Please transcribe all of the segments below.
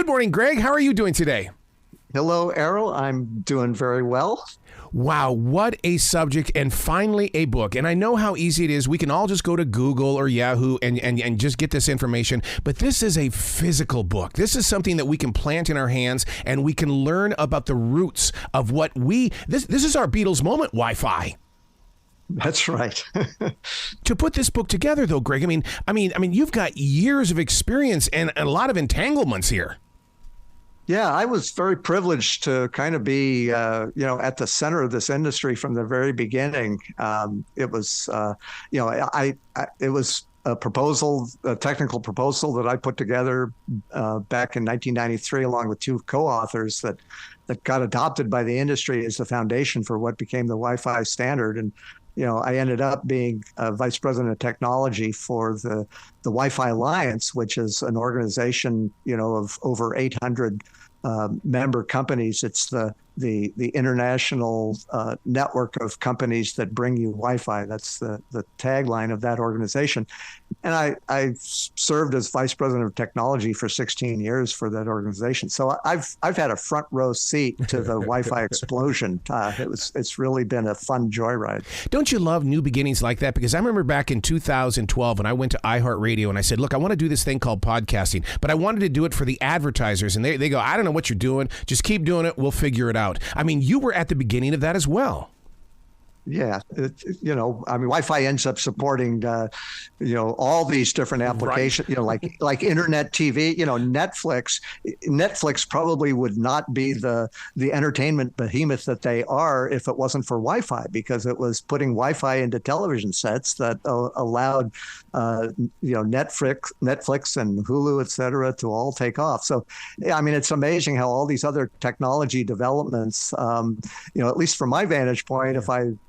morning, Greg. How are you doing today? Hello, Errol. I'm doing very well. Wow, what a subject, and finally a book. And I know how easy it is. We can all just go to Google or Yahoo and just get this information. But this is a physical book. This is something that we can plant in our hands, and we can learn about the roots of what this is our Beatles moment, Wi-Fi. That's right. To put this book together, though, Greg, I mean, you've got years of experience and a lot of entanglements here. Yeah, I was very privileged to kind of be, at the center of this industry from the very beginning. It was, it was a technical proposal that I put together back in 1993, along with two co-authors that got adopted by the industry as the foundation for what became the Wi-Fi standard. And I ended up being vice president of technology for the Wi-Fi Alliance, which is an organization, of over 800 member companies. It's the international network of companies that bring you Wi-Fi. That's the tagline of that organization. And I served as vice president of technology for 16 years for that organization. So I've had a front row seat to the Wi-Fi explosion. It's really been a fun joyride. Don't you love new beginnings like that? Because I remember back in 2012 when I went to iHeartRadio and I said, look, I want to do this thing called podcasting, but I wanted to do it for the advertisers. And they go, I don't know what you're doing. Just keep doing it. We'll figure it out. I mean, you were at the beginning of that as well. Yeah, Wi-Fi ends up supporting, all these different applications, right. like internet TV, Netflix probably would not be the entertainment behemoth that they are if it wasn't for Wi-Fi, because it was putting Wi-Fi into television sets that allowed, Netflix and Hulu, et cetera, to all take off. So, it's amazing how all these other technology developments, at least from my vantage point,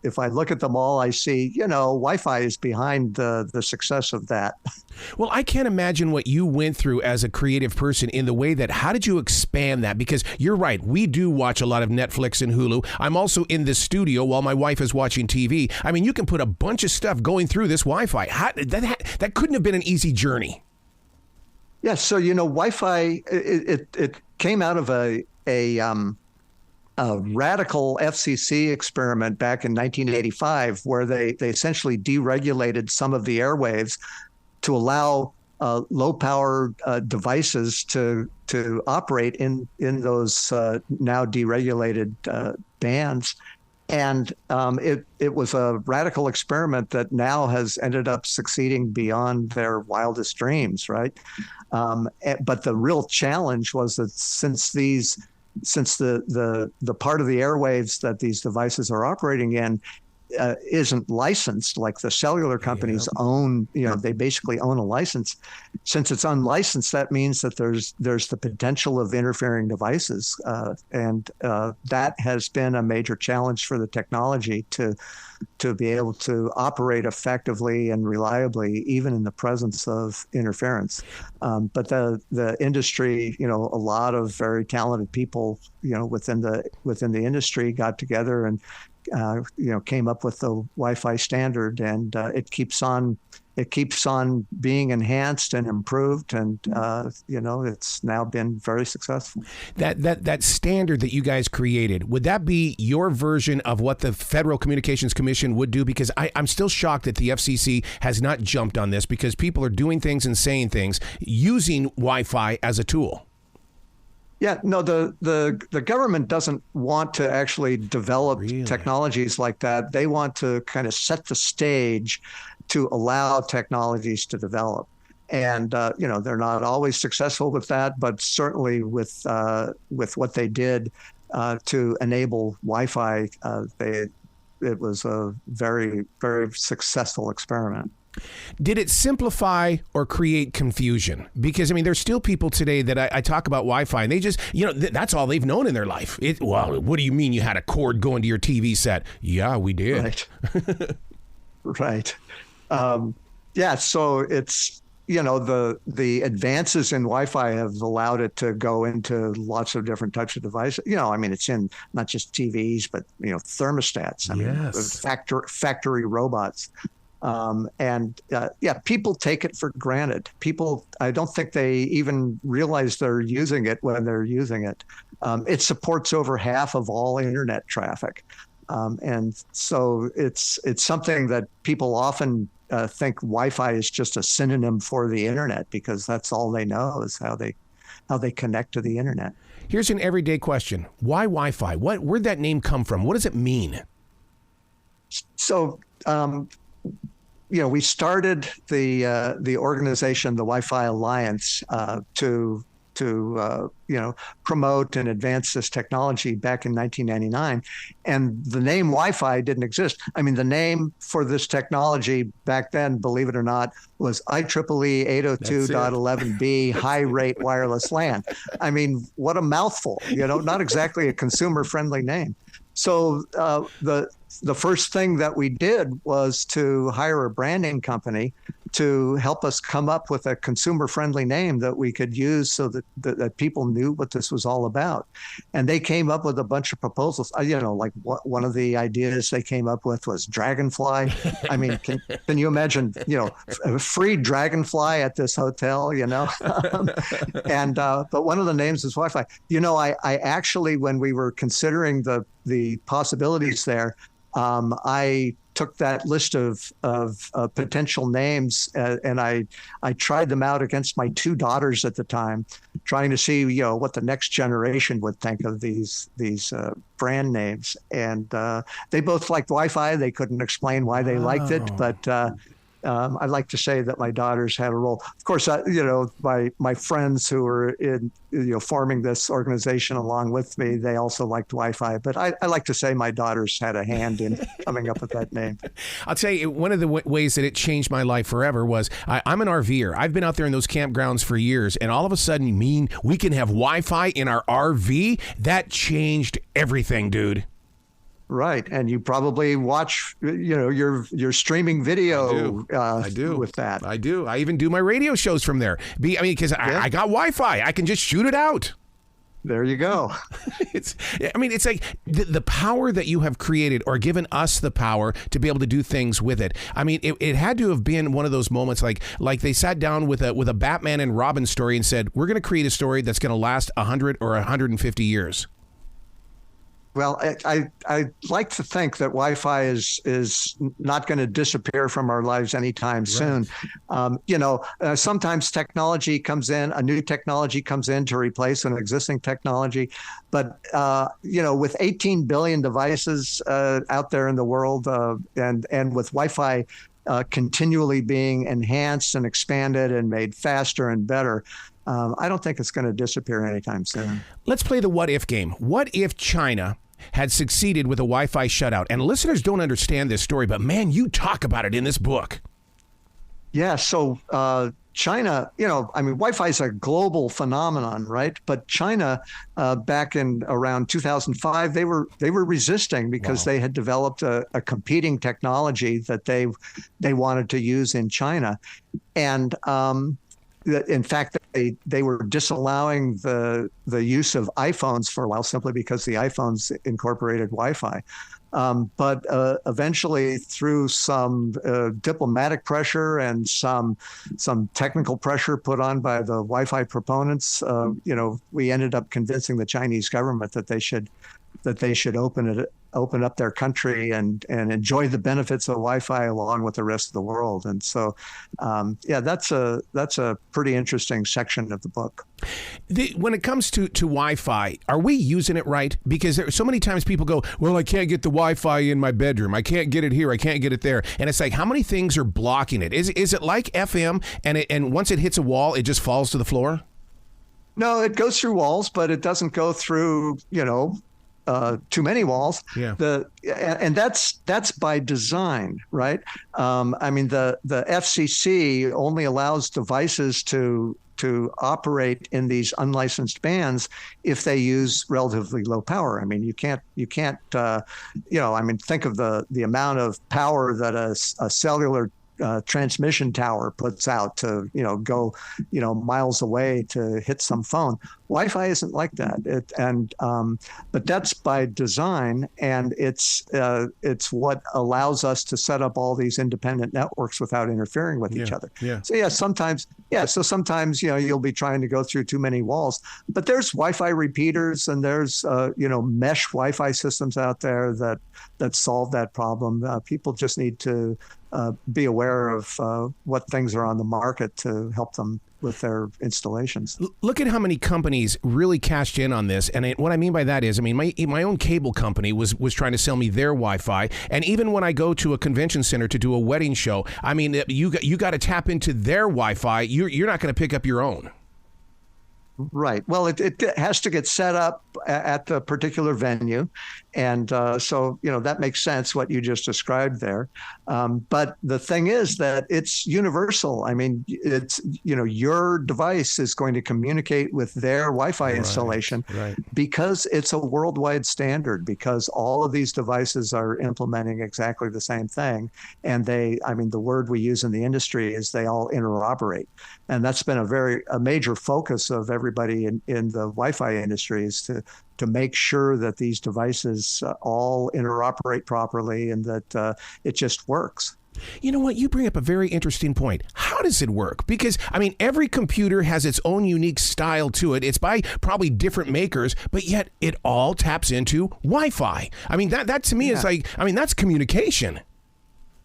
if I look at them all, I see, Wi-Fi is behind the success of that. Well, I can't imagine what you went through as a creative person in the way that, how did you expand that? Because you're right, we do watch a lot of Netflix and Hulu. I'm also in the studio while my wife is watching TV. I mean, you can put a bunch of stuff going through this Wi-Fi. That couldn't have been an easy journey. Yeah, so, Wi-Fi, it came out of a radical FCC experiment back in 1985, where they essentially deregulated some of the airwaves to allow low power devices to operate in those now deregulated bands. And it was a radical experiment that now has ended up succeeding beyond their wildest dreams, right? But the real challenge was that since the part of the airwaves that these devices are operating in isn't licensed, like the cellular companies own, they basically own a license. Since it's unlicensed, that means that there's the potential of interfering devices. And that has been a major challenge for the technology to be able to operate effectively and reliably, even in the presence of interference. But the industry, a lot of very talented people, within the industry got together and came up with the Wi-Fi standard, and it keeps on being enhanced and improved, and it's now been very successful. That standard that you guys created, would that be your version of what the Federal Communications Commission would do? Because I'm still shocked that the FCC has not jumped on this, because people are doing things and saying things using Wi-Fi as a tool. Yeah, no, the government doesn't want to actually develop technologies like that. They want to kind of set the stage to allow technologies to develop. And, they're not always successful with that, but certainly with what they did to enable Wi-Fi, it was a very, very successful experiment. Did it simplify or create confusion? Because, there's still people today that I talk about Wi-Fi, and they just, that's all they've known in their life. Well, what do you mean you had a cord going to your TV set? Yeah, we did. Right. Right. Yeah, so it's, the advances in Wi-Fi have allowed it to go into lots of different types of devices. It's in not just TVs, but, thermostats, yes. Factory robots. People take it for granted. People, I don't think they even realize they're using it when they're using it. It supports over half of all internet traffic. And so it's something that people often think Wi-Fi is just a synonym for the internet, because that's all they know is how they connect to the internet. Here's an everyday question. Why Wi-Fi? Where'd that name come from? What does it mean? So, we started the organization, the Wi-Fi Alliance, to promote and advance this technology back in 1999. And the name Wi-Fi didn't exist. I mean, the name for this technology back then, believe it or not, was IEEE 802.11b high rate wireless LAN. I mean, what a mouthful, not exactly a consumer friendly name. So the first thing that we did was to hire a branding company to help us come up with a consumer-friendly name that we could use so that people knew what this was all about. And they came up with a bunch of proposals. One of the ideas they came up with was Dragonfly. I mean, can you imagine, a free Dragonfly at this hotel, but one of the names is Wi-Fi. I actually, when we were considering the possibilities there, I took that list of potential names and I tried them out against my two daughters at the time, trying to see what the next generation would think of these brand names. And they both liked Wi-Fi. They couldn't explain why they liked it, but I like to say that my daughters had a role. Of course, my friends who were in forming this organization along with me, they also liked Wi-Fi. But I like to say my daughters had a hand in coming up with that name. I'll tell you, one of the ways that it changed my life forever was I'm an RVer. I've been out there in those campgrounds for years, and all of a sudden, we can have Wi-Fi in our RV. That changed everything, dude. Right, and you probably watch, your streaming video. I do with that. I do. I even do my radio shows from there. Because I got Wi-Fi, I can just shoot it out. There you go. It's like the power that you have created, or given us the power to be able to do things with it. I mean, it had to have been one of those moments like they sat down with a Batman and Robin story and said, we're going to create a story that's going to last 100 or 150 years. Well, I like to think that Wi-Fi is not going to disappear from our lives anytime soon. Sometimes technology comes in, a new technology comes in to replace an existing technology. But, with 18 billion devices out there in the world and with Wi-Fi continually being enhanced and expanded and made faster and better, I don't think it's going to disappear anytime soon. Let's play the what if game. What if China had succeeded with a Wi-Fi shutout? And listeners don't understand this story, but man, you talk about it in this book. Yeah. So China, Wi-Fi is a global phenomenon, right? But China, back in around 2005, they were resisting because they had developed a competing technology that they wanted to use in China, and in fact, they were disallowing the use of iPhones for a while simply because the iPhones incorporated Wi-Fi. But eventually, through some diplomatic pressure and some technical pressure put on by the Wi-Fi proponents, we ended up convincing the Chinese government that they should open up their country and enjoy the benefits of Wi-Fi along with the rest of the world. And so, that's a pretty interesting section of the book. When it comes to Wi-Fi, are we using it right? Because there so many times people go, well, I can't get the Wi-Fi in my bedroom. I can't get it here. I can't get it there. And it's like, how many things are blocking it? Is it like FM and once it hits a wall, it just falls to the floor? No, it goes through walls, but it doesn't go through, too many walls. Yeah. And that's by design, right? The FCC only allows devices to operate in these unlicensed bands if they use relatively low power. I mean, you can't think of the amount of power that a cellular transmission tower puts out to, go, miles away to hit some phone. Wi-Fi isn't like that. But that's by design, and it's what allows us to set up all these independent networks without interfering with each other. Yeah. So sometimes you'll be trying to go through too many walls, but there's Wi-Fi repeaters, and there's mesh Wi-Fi systems out there that solve that problem. People just need to be aware of what things are on the market to help them with their installations. Look at how many companies really cashed in on this. And what I mean by that is, my own cable company was trying to sell me their Wi-Fi. And even when I go to a convention center to do a wedding show, you got to tap into their Wi-Fi. You're not going to pick up your own. Right. Well, it has to get set up at the particular venue. And so, that makes sense, what you just described there. But the thing is that it's universal. It's, your device is going to communicate with their Wi-Fi installation because it's a worldwide standard, because all of these devices are implementing exactly the same thing. And the word we use in the industry is they all interoperate. And that's been a major focus of everybody in the Wi-Fi industry, is to make sure that these devices all interoperate properly and that it just works. You know what? You bring up a very interesting point. How does it work? Because, every computer has its own unique style to it. It's by probably different makers, but yet it all taps into Wi-Fi. That to me is that's communication.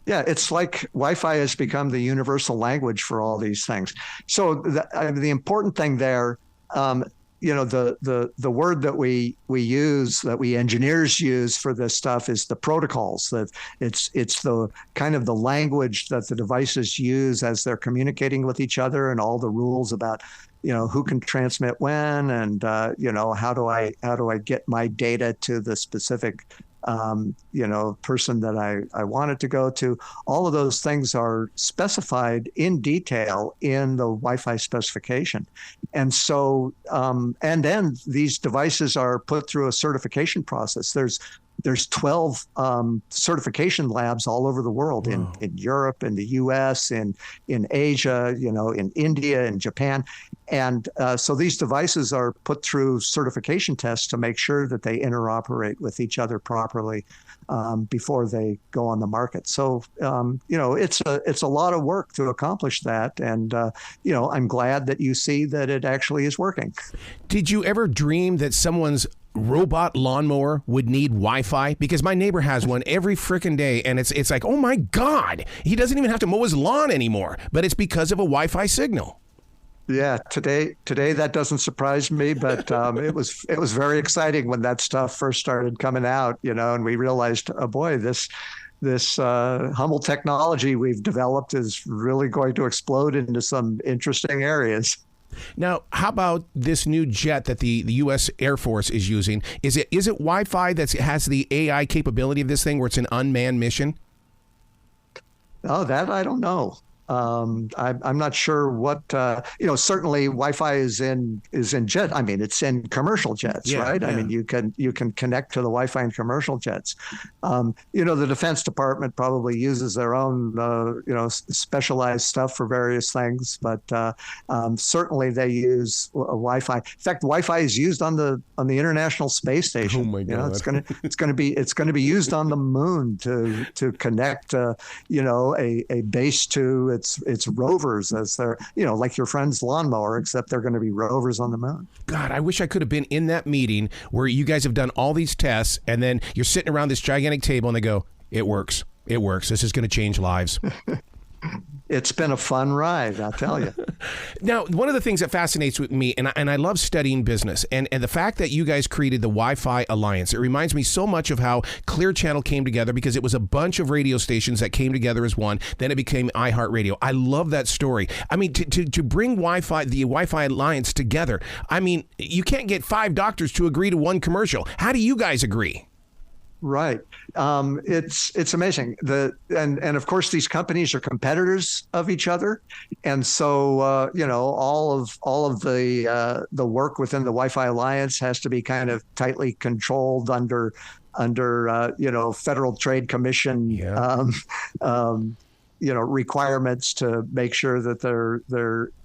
Yeah, it's like Wi-Fi has become the universal language for all these things. So the important thing there, the word that we use, that we engineers use for this stuff, is the protocols. That it's the kind of the language that the devices use as they're communicating with each other, and all the rules about who can transmit when, and how do I get my data to the specific person that I want it to go to. All of those things are specified in detail in the Wi-Fi specification. And so, and then these devices are put through a certification process. There's 12 certification labs all over the world, in Europe, in the US, in Asia, in India, in Japan. And so these devices are put through certification tests to make sure that they interoperate with each other properly before they go on the market. So, it's a lot of work to accomplish that. And, I'm glad that you see that it actually is working. Did you ever dream that someone's robot lawnmower would need Wi-Fi? Because my neighbor has one every frickin' day, and it's like, oh my God, he doesn't even have to mow his lawn anymore, but it's because of a Wi-Fi signal. Yeah, today that doesn't surprise me, but it was very exciting when that stuff first started coming out, and we realized, oh boy, this humble technology we've developed is really going to explode into some interesting areas. Now, how about this new jet that the U.S. Air Force is using? Is it Wi-Fi that has the AI capability of this thing, where it's an unmanned mission? Oh, that I don't know. I'm not sure what, certainly Wi-Fi is in jet. It's in commercial jets, right? Yeah. You can connect to the Wi-Fi in commercial jets. The Defense Department probably uses their own, specialized stuff for various things, but certainly they use Wi-Fi. In fact, Wi-Fi is used on the International Space Station. Oh my God! It's going to be used on the moon to connect, a base to its rovers, as they're, like your friend's lawnmower, except they're going to be rovers on the moon. God, I wish I could have been in that meeting where you guys have done all these tests, and then you're sitting around this gigantic table and they go, it works. This is going to change lives. It's been a fun ride, I'll tell you. Now, one of the things that fascinates with me, and I love studying business, and the fact that you guys created the Wi-Fi Alliance, it reminds me so much of how Clear Channel came together, because it was a bunch of radio stations that came together as one. Then it became iHeartRadio. I love that story. To bring the Wi-Fi Alliance together, you can't get 5 doctors to agree to one commercial. How do you guys agree? Right. It's amazing. And of course, these companies are competitors of each other. And so, all of the work within the Wi-Fi Alliance has to be kind of tightly controlled under Federal Trade Commission, requirements to make sure that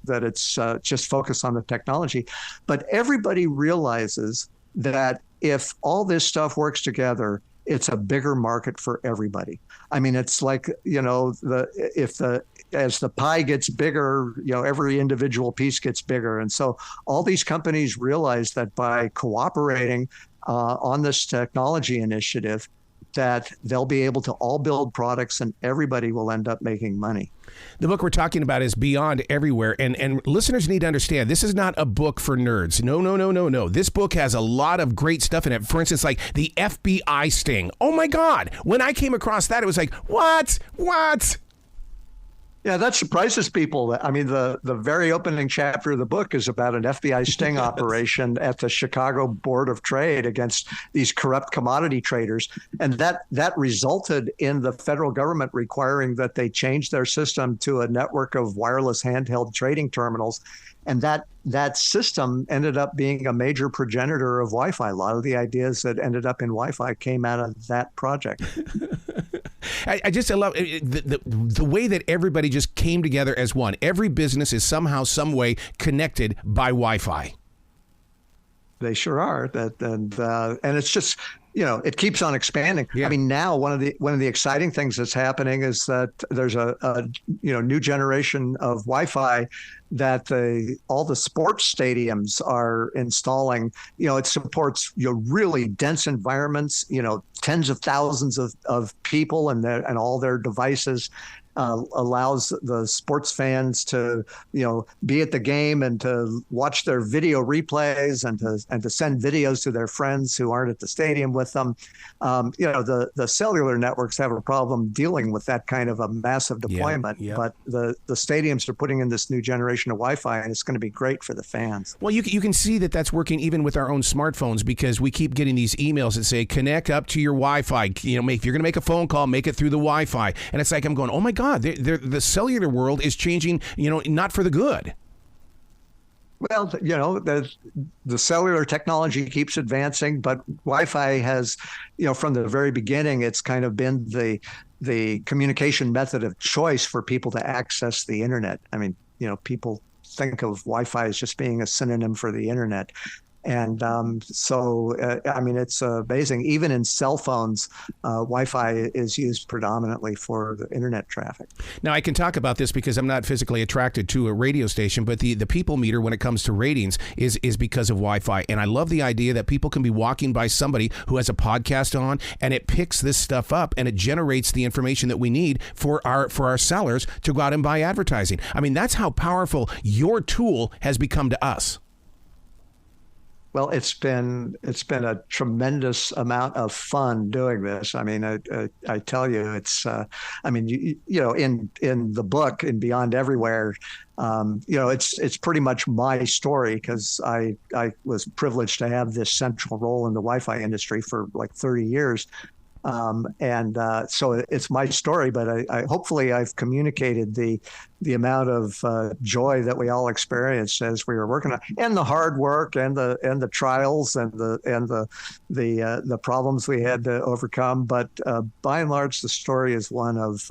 that it's just focused on the technology. But everybody realizes that if all this stuff works together, it's a bigger market for everybody. I mean, it's like, as the pie gets bigger, every individual piece gets bigger. And so all these companies realize that by cooperating on this technology initiative, that they'll be able to all build products and everybody will end up making money. The book we're talking about is Beyond Everywhere, and listeners need to understand, this is not a book for nerds. No. This book has a lot of great stuff in it. For instance, like the FBI sting. Oh my God. When I came across that, it was like, what? Yeah, that surprises people. I mean, the very opening chapter of the book is about an FBI sting yes. operation at the Chicago Board of Trade against these corrupt commodity traders. And that resulted in the federal government requiring that they change their system to a network of wireless handheld trading terminals. And that system ended up being a major progenitor of Wi-Fi. A lot of the ideas that ended up in Wi-Fi came out of that project. I love the way that everybody just came together as one. Every business is somehow, some way connected by Wi-Fi. They sure are. And it's just, it keeps on expanding. Yeah. I mean, now one of the exciting things that's happening is that there's a new generation of Wi-Fi that all the sports stadiums are installing. It supports really dense environments. Tens of thousands of people and all their devices. Allows the sports fans to be at the game and to watch their video replays and to send videos to their friends who aren't at the stadium with them. The cellular networks have a problem dealing with that kind of a massive deployment, but the stadiums are putting in this new generation of Wi-Fi, and it's going to be great for the fans. Well, you can see that that's working even with our own smartphones, because we keep getting these emails that say connect up to your Wi-Fi. If you're going to make a phone call, make it through the Wi-Fi, and it's like I'm going, oh my God. The cellular world is changing, not for the good. Well, the cellular technology keeps advancing, but Wi-Fi has, from the very beginning, it's kind of been the communication method of choice for people to access the internet. I mean, people think of Wi-Fi as just being a synonym for the internet. And it's amazing. Even in cell phones, Wi-Fi is used predominantly for the internet traffic. Now, I can talk about this because I'm not physically attracted to a radio station, but the people meter when it comes to ratings is because of Wi-Fi. And I love the idea that people can be walking by somebody who has a podcast on, and it picks this stuff up and it generates the information that we need for our sellers to go out and buy advertising. I mean, that's how powerful your tool has become to us. Well, it's been a tremendous amount of fun doing this. I mean, I tell you, it's. In the book in Beyond Everywhere, it's pretty much my story, because I was privileged to have this central role in the Wi-Fi industry for like 30 years. So it's my story, but I hopefully I've communicated the amount of joy that we all experienced as we were working on, and the hard work and the trials and the problems we had to overcome. But by and large, the story is one of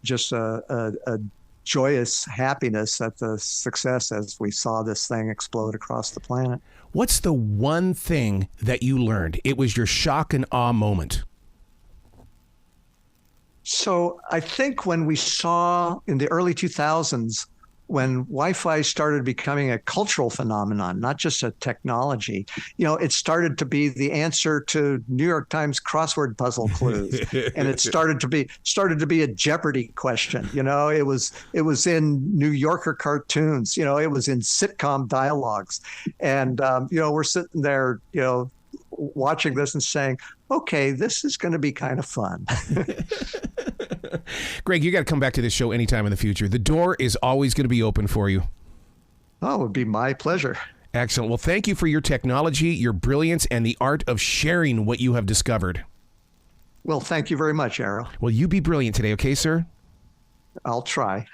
just a joyous happiness at the success as we saw this thing explode across the planet. What's the one thing that you learned? It was your shock and awe moment. So I think when we saw in the early 2000s, when Wi-Fi started becoming a cultural phenomenon, not just a technology, it started to be the answer to New York Times crossword puzzle clues, and it started to be a Jeopardy question. It was in New Yorker cartoons. It was in sitcom dialogues, and we're sitting there, watching this and saying, okay, this is going to be kind of fun. Greg, you got to come back to this show anytime in the future. The door is always going to be open for you. Oh, it would be my pleasure. Excellent. Well, thank you for your technology, your brilliance, and the art of sharing what you have discovered. Well, thank you very much, Arrow. Well, you be brilliant today, okay, sir? I'll try.